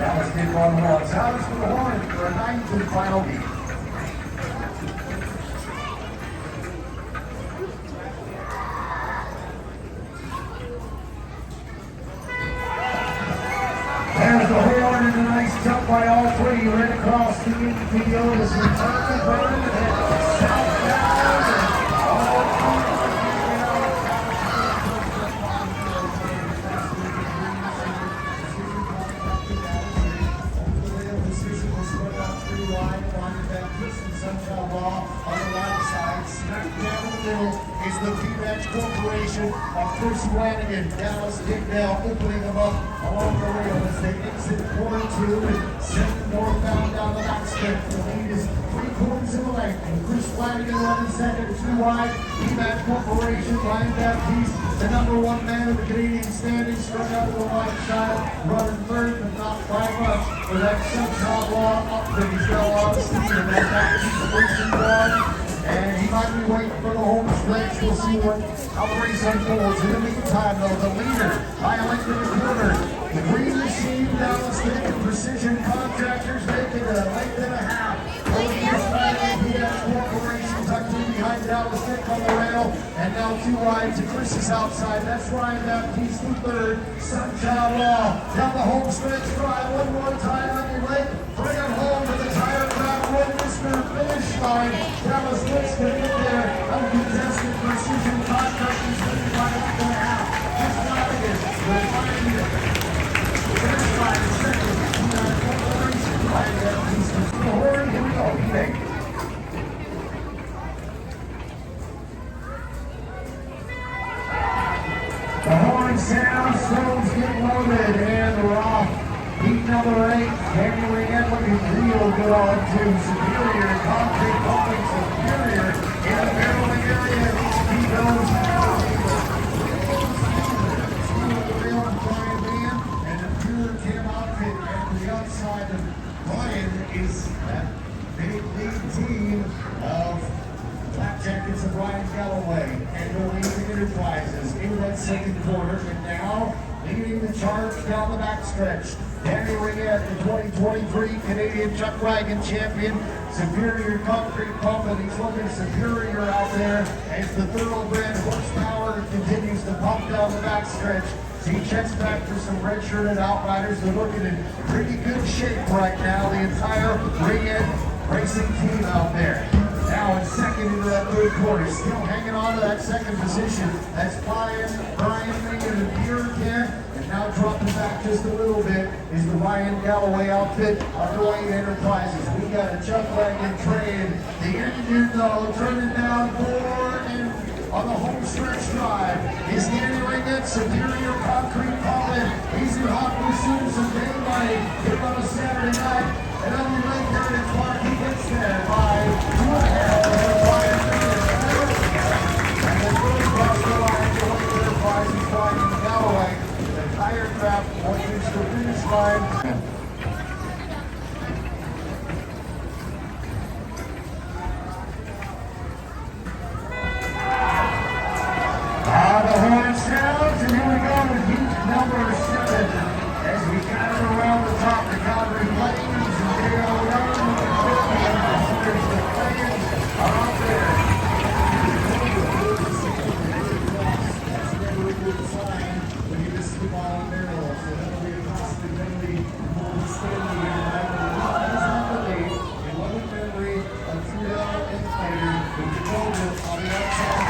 Dallas did run horns. Dallas for the horn for a 9th and final beat. There's the horn and a nice jump by all three. Right across the infield is Kentucky Burn and southbound. Sunshine Law on the right side. Smack down the middle is the P-Match Corporation of Chris Flanagan. Dallas Dignell opening them up along the rail as they exit corner 2 and send northbound down the backstretch. The lead is 3/4 of a length. And Chris Flanagan running second, 2 wide. P-Match Corporation, Ryan Baptiste, the #1 man of the Canadian standings, struck out to the right side, running third, but not by much for that Sunshine Law outfit. He's got a lot of speed in that back. And he might be waiting for the home stretch. We'll see how the race unfolds. In the meantime, though, the leader by a length in the quarter. The Green Machine, Dallas Dick, Precision Contractors making a length and a half. Corporation tucked in behind Dallas Dick on the rail. And now 2 wide to Chris's outside. That's Ryan Baptiste in third. Sunshine Law down the home stretch drive. One more time on your leg. Bring it home to the tire grab. Finish line. Dallas Dick's going to get there. Uncontested Precision Contractors leading by a length and a half. Chris Flanagan will find it. Finish line is second. Corporation. Ryan Baptiste is the horn. Here we go. Heat 8. The horn sound, stones get loaded, and Roth, heat number 8, Henry looking real good on 2. Superior, concrete pumping, Superior in the barreling area. He goes and the pure Tim outfit at the outside of Ryan is that big lead team of Black Jackets of Ryan Galloway and Norwegian Enterprises in that second quarter, and now leading the charge down the backstretch. Danny Ringette, the 2023 Canadian Chuck Wagon champion, Superior Concrete Pump, and he's looking superior out there as the thoroughbred horsepower continues to pump down the backstretch. So he checks back for some redshirted outriders. They're looking in pretty good shape right now, the entire Ringette racing team out there. Now in second into that third quarter, still hanging on to that second position. That's Brian Megan and Pure Kent. And now dropping back just a little bit is the Ryan Galloway outfit of Dwayne Enterprises. We got a Chuck Wagon train. The engine though turning down 4 and on the home stretch drive is Danny Ringette, Superior Concrete Pumping. He's in hot pursuit of some day money here on a Saturday night. And on the late Heritage Park, he gets there by 2.5 and Ryan Ringette. And then really across the line, Dwayne Enterprises, Ryan Galloway. The tire trap pointing to the finish line. The horn sounds, and here we go with heat number 7 as we gather around the top of Calgary Plains and Dale Young and the fans are out there. That's never a good sign when you miss the ball in barrel, so that'll be a possibility for the standing here. That's not the lead. In loving memory of Trudell and Slater, who took over on the outside.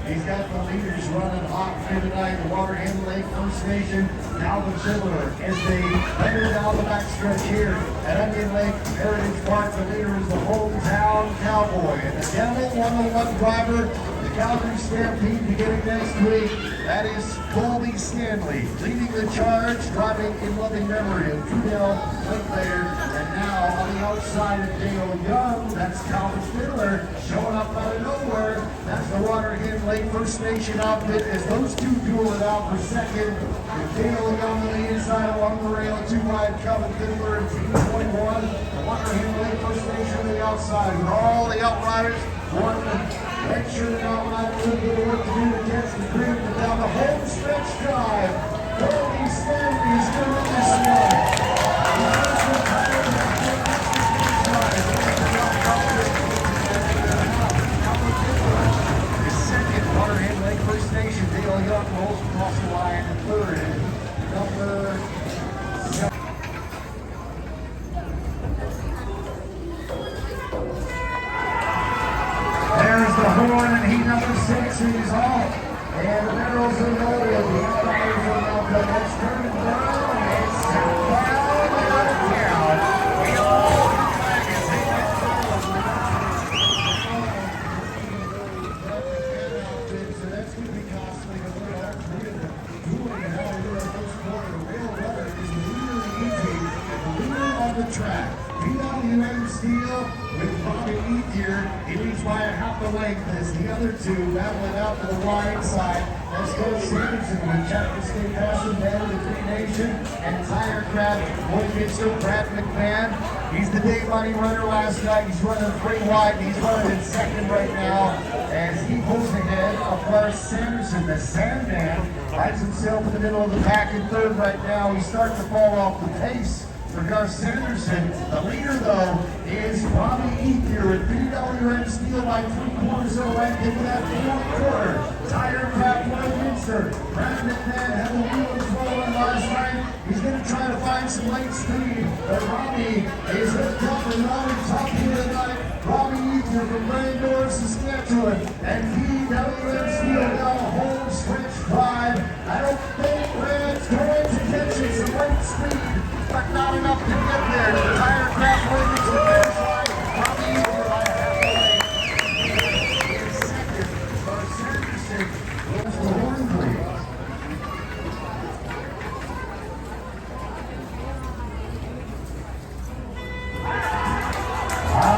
He's got the leaders running hot here tonight. The Waterhen Lake First Nation, Alvin Fiddler, as they enter down the backstretch here at Onion Lake Heritage Park. The leader is the hometown cowboy. And the Devil 101 driver, the Calgary Stampede beginning next week. That is Colby Stanley leading the charge, driving in loving memory of Trudell Linklater. And now on the outside of Dale Young, that's Calvin Fiddler showing up out of nowhere. That's the Waterhen Lake First Nation outfit as those two duel it out for second. With Dale Young on the inside along the rail, 2 wide, Calvin Fiddler and Team 21. The Waterhen Lake First Nation on the outside with all the outriders. One make sure that outrider a little bit of work to do to catch the green, but down the home stretch drive. goes across the line in third. Number 7. There's the horn, and heat number 6 is off. And the Minerals are loaded. The Outriders are welcome. It's turning down. It's down and out of town. We all flag is in that so that's going to be costly. But we're all doing it how we do our first quarter. The real runner is the leader of the E-team and the leader on the track. PWM Steel with Bobby Eath here. He leads by a half a length as the other two battling out to the wide side. Let's go Stevenson with Chapter State Passing down the Green Nation and Tire Craft. Boy Gibson, Brad McMahon. He's the day money runner last night. He's running 3 wide. He's running in second right now as he pulls ahead of Lars Sanderson. The Sandman finds himself in the middle of the pack in third right now. He's starting to fall off the pace for Gus Sanderson. The leader, though, is Bobby Eath here with PWM Steel by 3/4 of a length into that 4th quarter. Tire Craft Westminster. Brad McMahon had the wheels rolling last night. He's going to try to find some late speed, but Bobby is hooked up and on top here tonight. Bobby Eath here from Brandor, Saskatchewan, and PWM Steel down a home stretch drive. I don't think Brad's going to catch it some late speed, but not enough to get there. The Tire Craft wins the finish line. Bobby Eath here by a half a length. In second, Lars Sanderson goes the horn, please.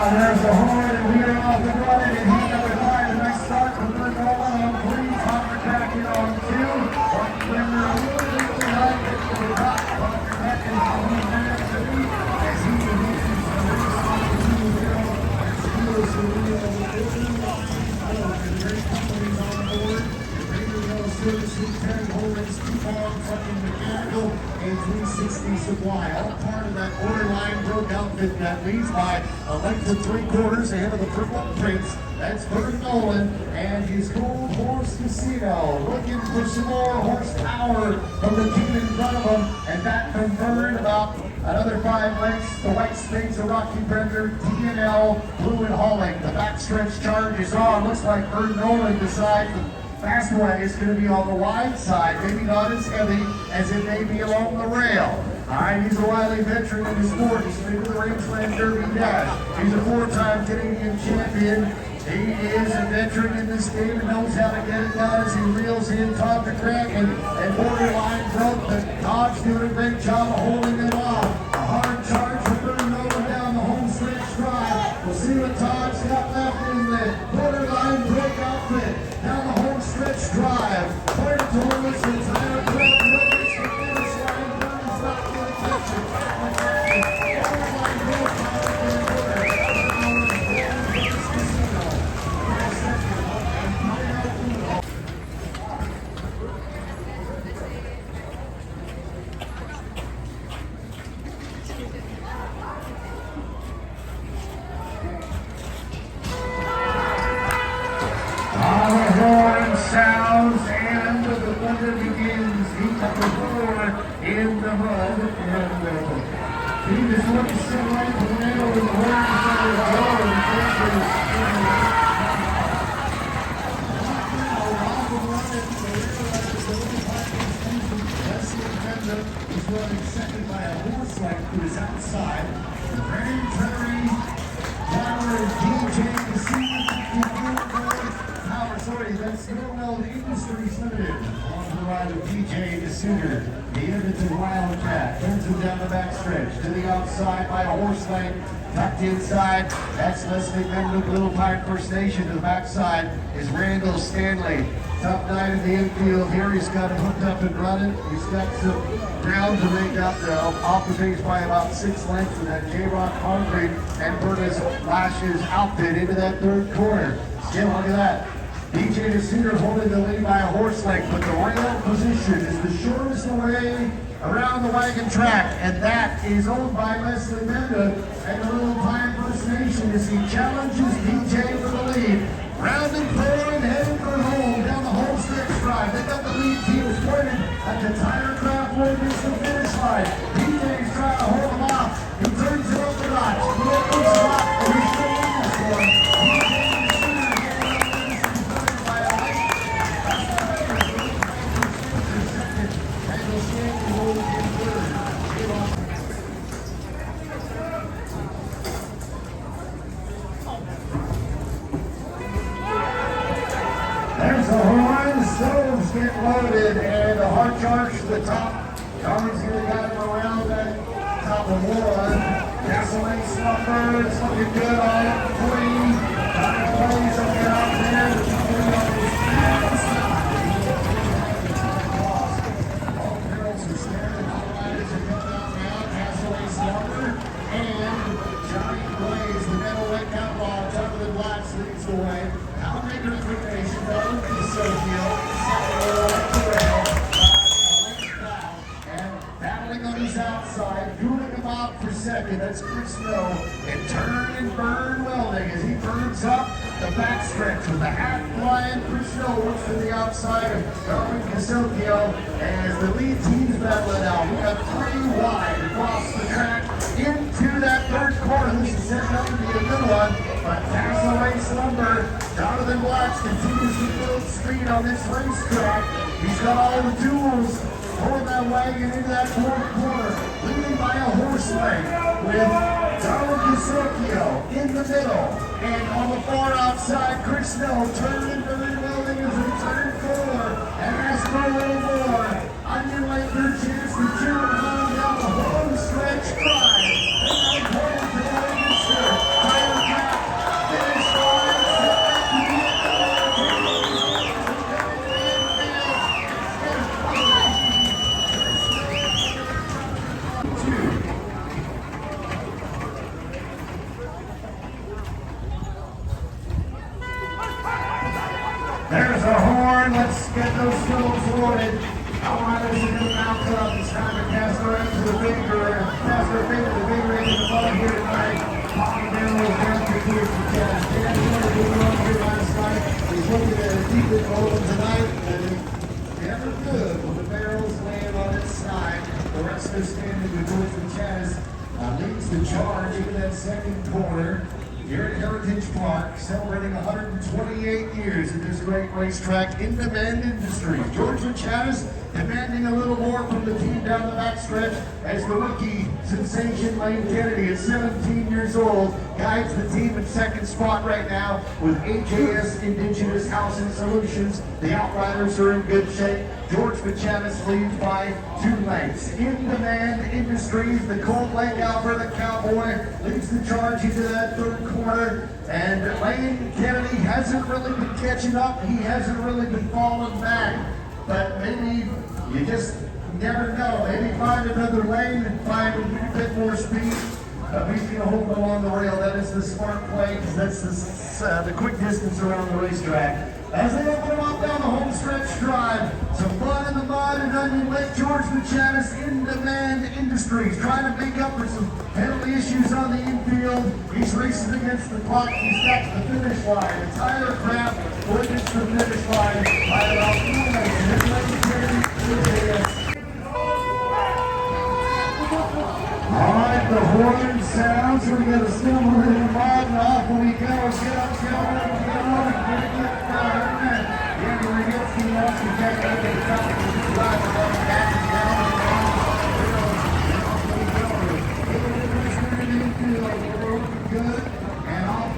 There's the horn, and we are off and running. And heat number 5, a nice start from Bert Nolan on 3. Connor Kraken on 2. Martin Brenner a little bit behind it to the top. Connor Kraken on 3 as he releases the race on 2-0. And steals the wheel of the building line. And great companies on board. Radio Rail Services, Terry Holdings, T-Farm, Trucking Mechanical, and 360 Supply. All part of that borderline broke outfit that leads by a length of 3/4 ahead of the Purple Prince. That's Bert Nolan and his Gold Horse Casino. Looking for some more horsepower from the team in front of him. And that from Byrne about another 5 lengths. The White Sphinx of Rocky Brender, TNL, Blue and Hauling. The backstretch charge is on. Looks like Bert Nolan decides the fast way is going to be on the wide side. Maybe not as heavy as it may be along the rail. Alright, he's a wily veteran in the sport. He's been to the Rangeland Derby Dash. He's a 4-time Canadian champion. He is a veteran in this game and knows how to get it done as he reels in Todd the Kraken and borderline broke, but Todd's doing a great job of holding it off. A hard charge for Byrne Nolan down the home stretch drive. We'll see what Todd's got left in the borderline broke outfit. Down the home stretch drive. Puerto Thomas and Tyler Craft records the finish line. Byrne's not going to catch it. Borderline broke outfit. Sounds and the thunder begins. Heat number 4 in the mud, and he just wants to sit right in the middle with the horns on his jaw and he's running second by a horse length to his outside. Grand Prairie, Power and DJ to see sorry, that's Millwell Industries Limited. On the ride of DJ DeSuter. The Edmonton Wildcat turns him down the backstretch to the outside by a horse length. Tucked inside, that's Leslie Mendook, Little Pine First Nation. To the backside is Randall Stanley. Top 9 in the infield here. He's got it hooked up and running. He's got some ground to make up off the base by about 6 lengths of that J-Rock Concrete and Berta's Lashes outfit into that 3rd corner. Still, look at that. DJ DeSuter holding the lead by a horse length, but the rail position is the shortest way around the wagon track, and that is owned by Leslie Menda and the Little Pine First Nation as he challenges DJ for the lead. Rounding forward and heading for home down the home stretch drive. They got the lead team outside. DJ's trying to hold him off. He turns it up the notch. He opens him up, and he's still in this one. There's the horn, stoves get loaded, and a hard charge to the top. Darwin's gonna got him around that top of one. Gasoline slumber, it's looking good on it. Clean. Plays will get out there. All girls are standing on as they come out now. Gasoline slumber and Johnny Blaze, the middleweight outlaw. Jonathan Black leads the way. Outrigger Creation, though, is Sergio. Second row up the rail. And battling on his outside, doing him out for second. That's Chris Snow. And turn and burn welding as he burns up the backstretch with the half flying. Chris Snow works to the outside of Darwin Casocchio as the lead teams battle it out. We got 3 wide across the track into that third quarter. This is set up to be a good one, but Castaway Slumber, Jonathan Watts continues to build speed on this racetrack. He's got all the tools. Pulling that wagon into that fourth quarter, leading by a horse leg with Darwin Casocchio in the middle. And on the far outside, Chris Snow turning very well in his return forward and ask for a little more. Onion your chance to cheer him down the home stretch drive. And now going to the Lancaster. Fire back, finish line, set back to the There's a horn. Let's get those films loaded. Outriders are going to mount up. It's time to cast her into the bigger, the bigger end of the mud here tonight. Popping down those down to towards the chest. Dan Miller did run here last night. He's looking at a deep in rolling tonight. And never good when the barrels land on its side. The rest of standing with George Chaz leads the charge into that second corner. Here at Heritage Park, celebrating 128 years at this great racetrack in demand industry. George Chaz demanding a little more from the team down the backstretch as the rookie sensation Lane Kennedy at 17 years old guides the team in second spot right now with AJS Indigenous Housing Solutions. The Outriders are in good shape. George Machanis leads by 2 lengths. In Demand Industries, the Colt Lake Alberta Cowboy leads the charge into that third quarter. And Lane Kennedy hasn't really been catching up. He hasn't really been falling back. But maybe you just never know. Maybe find another lane and find a bit more speed. He's going to hold along the rail. That is the smart play because that's the quick distance around the racetrack. As they open them up down the home stretch drive, some fun in the mud and Onion Lake. George Machanis, In Demand Industries, trying to make up for some penalty issues on the infield. He's racing against the clock. He's got to the finish line. The tire crap against the finish line by about 2 minutes. All right, the horn sounds. We're going to stumble in the mud and off we go. Get up, get on, get on. Andy Regitzky wants to check out the top of the drive above the back and down and down. Good. And off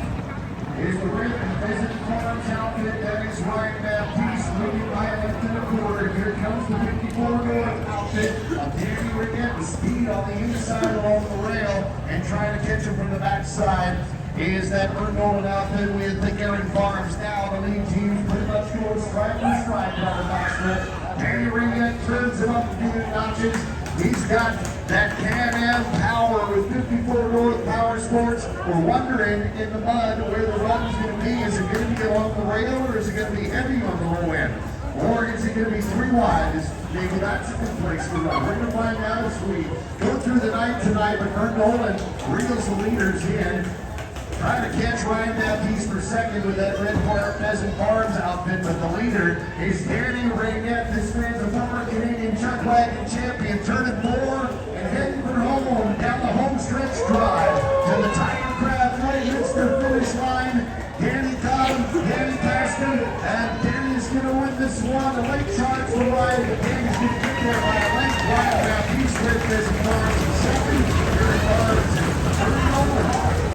is the Rick and Visit Farms outfit. That is Ryan Baptiste moving right up to the quarter. Here comes the 54 North outfit of Danny Riggett with speed on the inside along the rail and trying to catch him from the backside. Is that Vern Nolan outfit with the Gary Farms now. The lead team's pretty much going stripe for stripe on the backstretch. Danny Riggett turns it up a few notches. He's got that Can-Am power with 54 North Power Sports. We're wondering in the mud where the run's going to be. Is it going to be along the rail or is it going to be heavy on the low end? Or is it going to be 3 wide? Maybe that's a good place to run. We're going to find out as we go through the night tonight. But Vern Nolan reels the leaders in. Trying to catch Ryan Baptiste for second with that red Pheasant Farms outfit, but the leader is Danny Raynette. This man's a former Canadian chuck wagon champion, turning 4 and heading for home down the home stretch drive to the Tiger Craft when he hits the finish line. Danny got him, Danny passed him, and Danny's going to win this one. A late charge for Ryan, but Danny's going to get there by a length. Ryan Baptiste with Pheasant Farms in second. Here it comes.